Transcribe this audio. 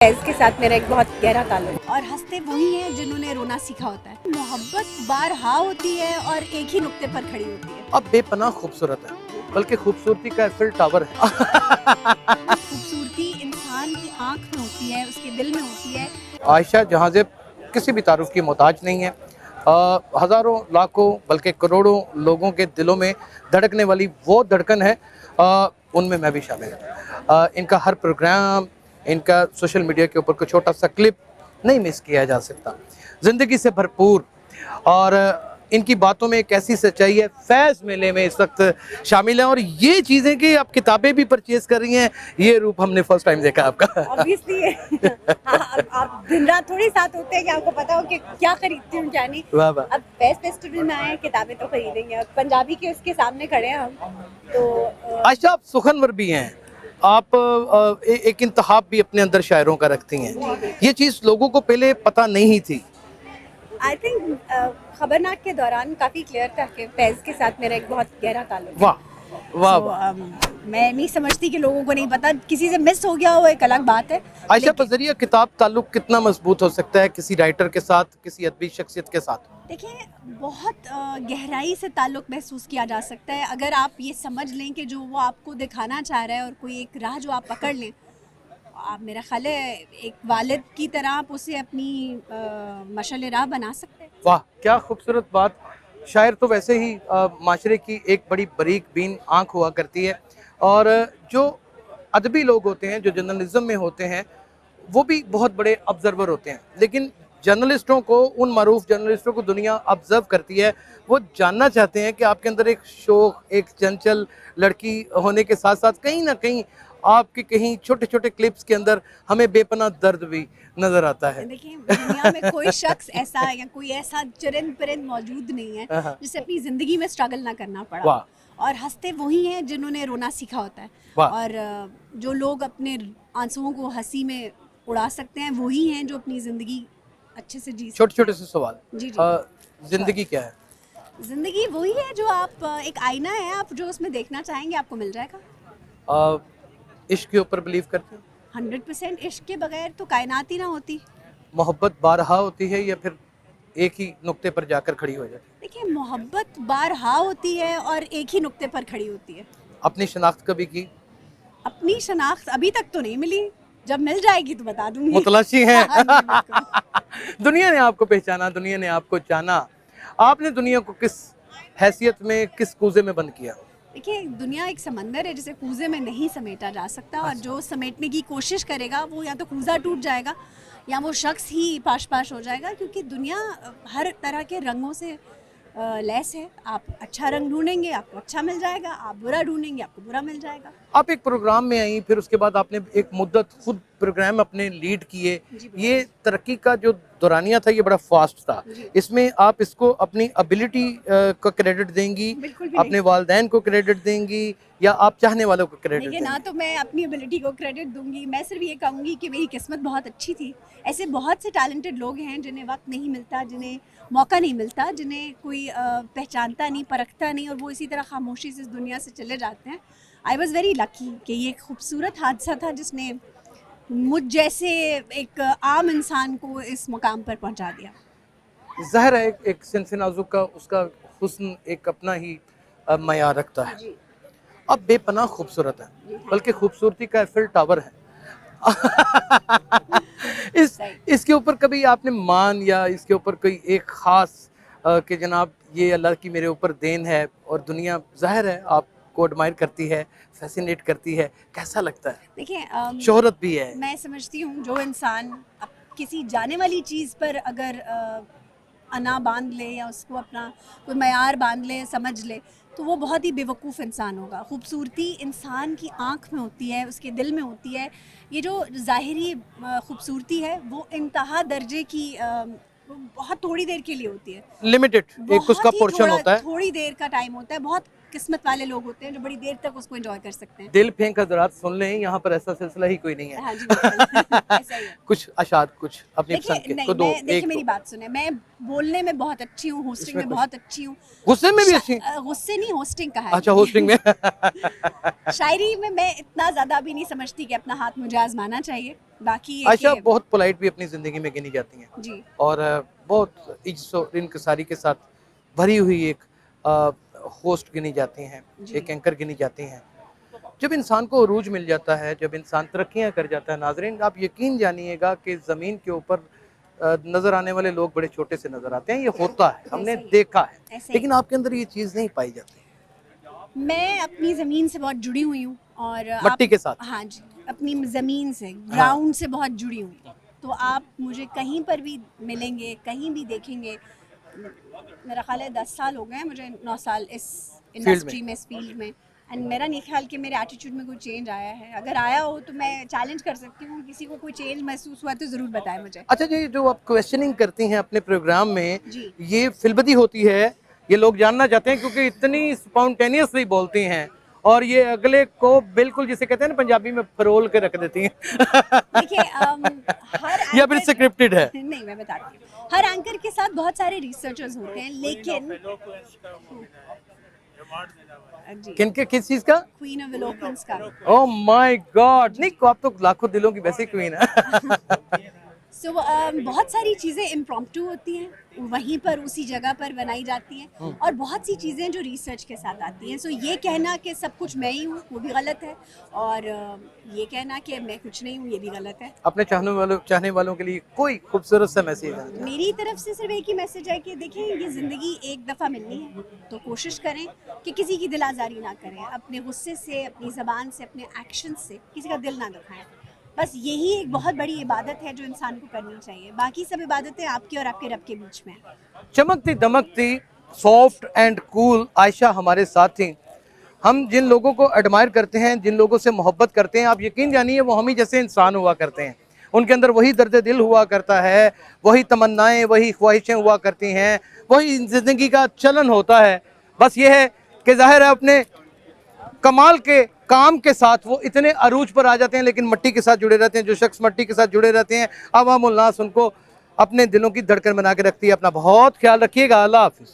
फैज़ के साथ मेरा एक बहुत गहरा ताल्लुक है। और हंसते वही हैं जिन्होंने रोना सीखा होता है। मोहब्बत बारहा होती है और एक ही नुक्ते पर खड़ी होती है। अब बेपनाह खूबसूरत है, बल्कि खूबसूरती का एफिल टावर है। खूबसूरती इंसान की आंख में होती है, उसके दिल में होती है। आयशा जहाज़ेब किसी भी तारुफ की मोहताज नहीं है। हज़ारों लाखों बल्कि करोड़ों लोगों के दिलों में धड़कने वाली वो धड़कन है, उनमें मैं भी शामिल हूँ। इनका हर प्रोग्राम, इनका सोशल मीडिया के ऊपर कोई छोटा सा क्लिप नहीं मिस किया जा सकता। ज़िंदगी से भरपूर और इनकी बातों में एक ऐसी सच्चाई है। फैज़ मेले में इस वक्त शामिल है और ये चीज़ें कि आप किताबें भी परचेज कर रही हैं, ये रूप हमने फर्स्ट टाइम देखा आपका। ऑब्वियसली आप दिन रात थोड़ी साथ होते हैं कि आपको पता हो कि क्या खरीदती हूँ क्या नहीं। वाह वाह। अब फैज़ फेस्टिवल में आए हैं, किताबें तो खरीदेंगे। अब पंजाबी के उसके सामने खड़े हैं हम तो आयशा आप सुखनवर भी हैं, आप एक इंतहाब भी अपने अंदर शायरों का रखती हैं। ये चीज़ लोगों को पहले पता नहीं थी। आई थिंक खबरनाक के दौरान काफ़ी क्लियर था कि फैज़ के साथ मेरा एक बहुत गहरा ताल्लुक है। वाह वाह So, वाह। मैं नहीं समझती कि लोगों को नहीं पता, किसी से मिस हो गया हो एक अलग बात है। आयशा बजरिया किताब ताल्लुक कितना मजबूत हो सकता है किसी राइटर के साथ, किसी अदबी शख्सियत के साथ? देखिए बहुत गहराई से ताल्लुक महसूस किया जा सकता है अगर आप ये समझ लें कि जो वो आपको दिखाना चाह रहा है और कोई एक राह जो आप पकड़ लें। आप मेरा ख्याल है एक वालिद की तरह आप उसे अपनी मशाल राह बना सकते हैं। वाह क्या खूबसूरत बात। शायर तो वैसे ही माशरे की एक बड़ी बारीक बीन आँख हुआ करती है और जो अदबी लोग होते हैं, जो जर्नलिज्म में होते हैं, वो भी बहुत बड़े ऑब्जर्वर होते हैं। लेकिन जर्नलिस्टों को, उन मरूफ जर्नलिस्टों को दुनिया ऑब्जर्व करती है। वो जानना चाहते हैं कि आपके अंदर एक शौक, एक चंचल लड़की होने के साथ साथ कहीं ना कहीं आपके कहीं छोटे छोटे क्लिप्स के अंदर हमें बेपनाह दर्द भी नजर आता है। देखिए दुनिया में कोई शख्स ऐसा या कोई ऐसा चुरिंद परिंद मौजूद नहीं है हाँ। जिसे अपनी ज़िंदगी में स्ट्रगल ना करना पड़ा। वाह। और हंसते वही हैं जिन्होंने रोना सीखा होता है। वाह। और जो लोग अपने आंसुओं को हंसी में उड़ा सकते हैं वही हैं जो अपनी ज़िंदगी अच्छे से जी छोटे सकते छोटे से सवाल। जी जी। जिंदगी क्या है? हैं। ज़िंदगी वही है जो आप एक आईना है, आप जो उसमें देखना चाहेंगे आपको मिल जाएगा। अ, इश्क के ऊपर बिलीव करते हैं? 100% इश्क के बगैर तो कायनात ही ना होती। मोहब्बत बारहा होती है या फिर एक ही नुक्ते पर जाकर खड़ी हो जाती है? देखिए मोहब्बत बारहा होती है और एक ही नुक्ते पर खड़ी होती है। अपनी शनाख्त कभी की? अपनी शनाख्त अभी तक तो नहीं मिली, जब मिल जाएगी तो बता दूंगी। मुतलाशी हैं। हाँ जी, बिल्कुल। दुनिया ने आपको पहचाना, दुनिया ने आपको जाना। आपने दुनिया को किस हैसियत में, किस कूजे में बंद किया? देखिए दुनिया एक समंदर है जिसे कूजे में नहीं समेटा जा सकता और जो समेटने की कोशिश करेगा वो या तो कूजा टूट जाएगा या वो शख्स ही पाश पाश हो जाएगा, क्योंकि दुनिया हर तरह के रंगों से लैस है। आप अच्छा रंग ढूंढेंगे आपको अच्छा मिल जाएगा, आप बुरा ढूंढेंगे आपको बुरा मिल जाएगा। आप एक प्रोग्राम में आई, फिर उसके बाद आपने एक मुद्दत खुद प्रोग्राम अपने लीड किए। ये तरक्की का जो दौरानिया था ये बड़ा फास्ट था। इसमें आप इसको अपनी एबिलिटी को क्रेडिट देंगी, बिल्कुल भी अपने वालदैन को क्रेडिट देंगी या आप चाहने वालों को क्रेडिट देखिए देंगी? ना तो मैं अपनी एबिलिटी को क्रेडिट दूंगी, मैं सिर्फ ये कहूँगी कि मेरी किस्मत बहुत अच्छी थी। ऐसे बहुत से टैलेंटेड लोग हैं जिन्हें वक्त नहीं मिलता, जिन्हें मौका नहीं मिलता, जिन्हें कोई पहचानता नहीं, परखता नहीं और वो इसी तरह खामोशी से इस दुनिया से चले जाते हैं। आई वॉज़ वेरी लकी कि ये एक खूबसूरत हादसा था जिसने मुझ जैसे एक आम इंसान को इस मुकाम पर पहुँचा दिया। ज़ाहिर है एक सिनसे नाजुक का उसका हुस्न एक अपना ही मयार रखता है। अब बेपनाह खूबसूरत है, बल्कि खूबसूरती का एफिल टावर है। इसके ऊपर कभी आपने मान या इसके ऊपर कोई एक खास कि जनाब ये अल्लाह की मेरे ऊपर देन है और दुनिया ज़ाहिर है आपको एडमायर करती है, फैसिनेट करती है, कैसा लगता है? देखिए शोहरत भी है। मैं समझती हूँ जो इंसान किसी जाने वाली चीज़ पर अगर अना बांध ले या उसको अपना कोई मयार बांध ले, समझ ले, तो वो बहुत ही बेवकूफ़ इंसान होगा। खूबसूरती इंसान की आँख में होती है, उसके दिल में होती है। ये जो ज़ाहिरी खूबसूरती है वो इंतहा दर्जे की बहुत थोड़ी देर के लिए होती है। लिमिटेड एक उसका पोर्शन होता है। थोड़ी देर का टाइम होता है, बहुत किस्मत वाले लोग होते हैं जो बड़ी देर तक उसको एंजॉय कर सकते हैं। दिल फेंक हजरात सुन लें, यहाँ पर ऐसा सिलसिला ही कोई नहीं है। हाँ जी बिल्कुल। ऐसा ही है। कुछ अशाद, कुछ अपनी देखिए पसंद के नहीं, तो दो, मैं देखिए एक मेरी दो। बात सुने, मैं बोलने में बहुत अच्छी हूँ, होस्टिंग इसमें में कुछ- बहुत अच्छी हूँ। गुस्से में भी अच्छी हैं? गुस्से नहीं, होस्टिंग कहा है। अच्छा, होस्टिंग में शायरी में मैं इतना ज्यादा भी नहीं समझती कि अपना हाथ मुझे आजमाना चाहिए। बाकी ये आयशा कि बहुत पोलाइट भी अपनी जिंदगी में गिनी जाती हैं जी और बहुत इज्जत-ओ-इनकिसारी के साथ भरी हुई एक होस्ट गिनी जाती हैं, जी। एक एंकर गिनी जाती हैं। जब इंसान को अरूज मिल जाता है, जब इंसान तरक्कियां कर जाता है, नाजरीन आप यकीन जानिएगा कि ज़मीन के ऊपर नज़र आने वाले लोग बड़े छोटे से नज़र आते हैं। ये होता है, हमने ऐसा ही है। देखा है, ऐसा ही लेकिन आपके अंदर ये चीज़ नहीं पाई जाती मैं अपनी ज़मीन से बहुत जुड़ी हुई हूँ और मट्टी के साथ। हाँ जी, अपनी ज़मीन से, ग्राउंड से बहुत जुड़ी हुई। तो आप मुझे कहीं पर भी मिलेंगे, कहीं भी देखेंगे। मेरा ख्याल है 10 साल हो गए हैं मुझे, 9 साल इस इंडस्ट्री में, इस फील्ड में। एंड मेरा नहीं ख्याल कि मेरे एटीट्यूड में कोई चेंज आया है। अगर आया हो तो मैं चैलेंज कर सकती हूँ, किसी को कोई चेंज महसूस हुआ तो ज़रूर बताएं मुझे। अच्छा जी, जो आप क्वेश्चनिंग करती हैं अपने प्रोग्राम में, जी। ये फिल्बदी होती है, ये लोग जानना चाहते हैं क्योंकि इतनी स्पॉन्टेनियसली बोलती हैं और ये अगले को बिल्कुल जिसे कहते हैं ना पंजाबी में फरोल के रख देती हैं देखिए हर या फिर एंकर स्क्रिप्टेड है? नहीं, मैं बताती हूँ। हर एंकर के साथ बहुत सारे रिसर्चर्स होते हैं, लेकिन जी, किनके, किस चीज का? क्वीन ऑफ एलोक्वेंस का। ओह माय गॉड, नहीं आप तो लाखों दिलों की वैसे क्वीन है सो बहुत सारी चीज़ें इम्प्रॉम्प्टू होती हैं, वहीं पर उसी जगह पर बनाई जाती हैं, और बहुत सी चीज़ें जो रिसर्च के साथ आती हैं। सो ये कहना कि सब कुछ मैं ही हूँ वो भी गलत है, और ये कहना कि मैं कुछ नहीं हूँ ये भी गलत है। अपने चाहने वालों के लिए कोई खूबसूरत सा मैसेज है? मेरी तरफ से सिर्फ एक ही मैसेज है कि देखिए ये ज़िंदगी एक दफ़ा मिलनी है, तो कोशिश करें कि किसी की दिल आज़ारी ना करें, अपने गुस्से से, अपनी ज़बान से, अपने एक्शन से किसी का दिल ना दुखाएं। बस यही एक बहुत बड़ी इबादत है जो इंसान को करनी चाहिए। बाकी सब इबादतें आपके और आपके रब के बीच में हैं। चमकती दमकती सॉफ्ट एंड कूल आयशा हमारे साथ थी। हम जिन लोगों को एडमायर करते हैं, जिन लोगों से मोहब्बत करते हैं, आप यकीन जानिए वो हम ही जैसे इंसान हुआ करते हैं। उनके अंदर वही दर्द दिल हुआ करता है, वही तमन्नाएं, वही ख्वाहिशें हुआ करती हैं, वही ज़िंदगी का चलन होता है। बस ये है कि ज़ाहिर है अपने कमाल के काम के साथ वो इतने अरूज पर आ जाते हैं, लेकिन मट्टी के साथ जुड़े रहते हैं। जो शख्स मट्टी के साथ जुड़े रहते हैं, अवामुल नास उनको अपने दिलों की धड़कन बना के रखती है। अपना बहुत ख्याल रखिएगा। अल्लाह हाफिज़।